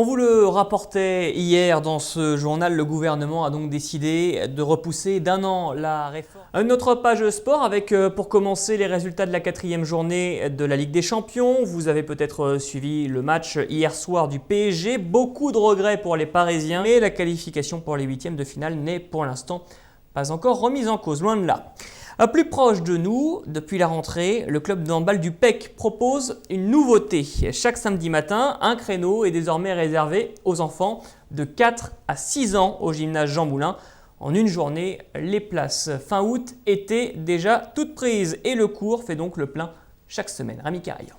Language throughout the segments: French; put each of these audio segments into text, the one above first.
On vous le rapportait hier dans ce journal, le gouvernement a donc décidé de repousser d'1 an la réforme. Notre page sport avec pour commencer les résultats de la 4e journée de la Ligue des Champions. Vous avez peut-être suivi le match hier soir du PSG. Beaucoup de regrets pour les Parisiens et la qualification pour les 8e de finale n'est pour l'instant pas encore remise en cause, loin de là. Plus proche de nous, depuis la rentrée, le club de handball du PEC propose une nouveauté. Chaque samedi matin, un créneau est désormais réservé aux enfants de 4 à 6 ans au gymnase Jean Moulin. En une journée, les places fin août étaient déjà toutes prises et le cours fait donc le plein chaque semaine. Rémi Carayan.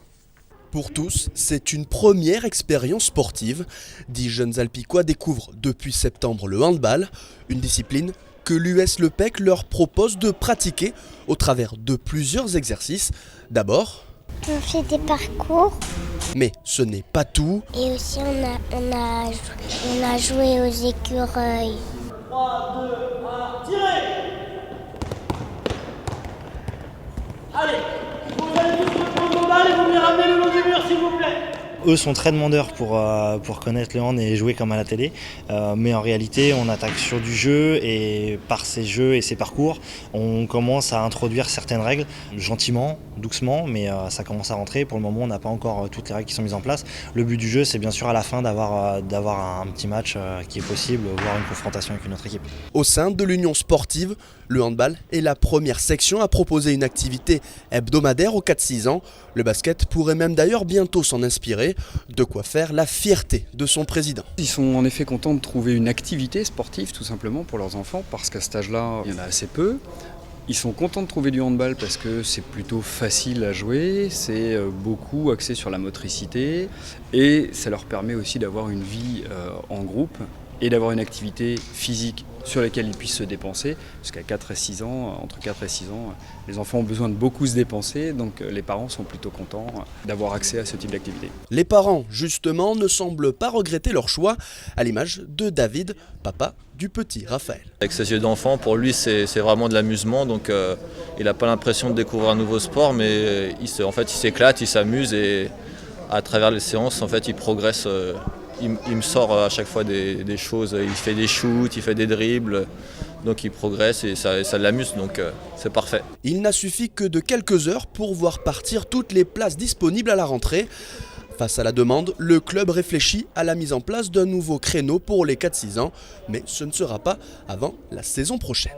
Pour tous, c'est une première expérience sportive. 10 jeunes alpicois découvrent depuis septembre le handball, une discipline que l'US Le PEC leur propose de pratiquer au travers de plusieurs exercices. D'abord, on fait des parcours. Mais ce n'est pas tout. Et aussi on a joué aux écureuils. 3, 2, 1, tirez! Allez, vous allez tous reprendre vos balles et vous me les ramenez le long du mur s'il vous plaît. Eux sont très demandeurs pour connaître le hand et jouer comme à la télé, mais en réalité on attaque sur du jeu et par ces jeux et ces parcours on commence à introduire certaines règles, gentiment, doucement, mais ça commence à rentrer. Pour le moment on n'a pas encore toutes les règles qui sont mises en place. Le but du jeu c'est bien sûr à la fin d'avoir un petit match qui est possible, voire une confrontation avec une autre équipe. Au sein de l'Union sportive, le handball est la première section à proposer une activité hebdomadaire aux 4-6 ans. Le basket pourrait même d'ailleurs bientôt s'en inspirer, de quoi faire la fierté de son président. Ils sont en effet contents de trouver une activité sportive tout simplement pour leurs enfants parce qu'à cet âge-là, il y en a assez peu. Ils sont contents de trouver du handball parce que c'est plutôt facile à jouer, c'est beaucoup axé sur la motricité et ça leur permet aussi d'avoir une vie en groupe et d'avoir une activité physique sur laquelle ils puissent se dépenser, parce qu'à 4 et 6 ans, entre 4 et 6 ans, les enfants ont besoin de beaucoup se dépenser, donc les parents sont plutôt contents d'avoir accès à ce type d'activité. Les parents, justement, ne semblent pas regretter leur choix, à l'image de David, papa du petit Raphaël. Avec ses yeux d'enfant, pour lui c'est vraiment de l'amusement, donc il n'a pas l'impression de découvrir un nouveau sport, mais il s'éclate, il s'amuse et à travers les séances, en fait, il progresse. Il me sort à chaque fois des choses, il fait des shoots, il fait des dribbles, donc il progresse et ça l'amuse, donc c'est parfait. Il n'a suffi que de quelques heures pour voir partir toutes les places disponibles à la rentrée. Face à la demande, le club réfléchit à la mise en place d'un nouveau créneau pour les 4-6 ans, mais ce ne sera pas avant la saison prochaine.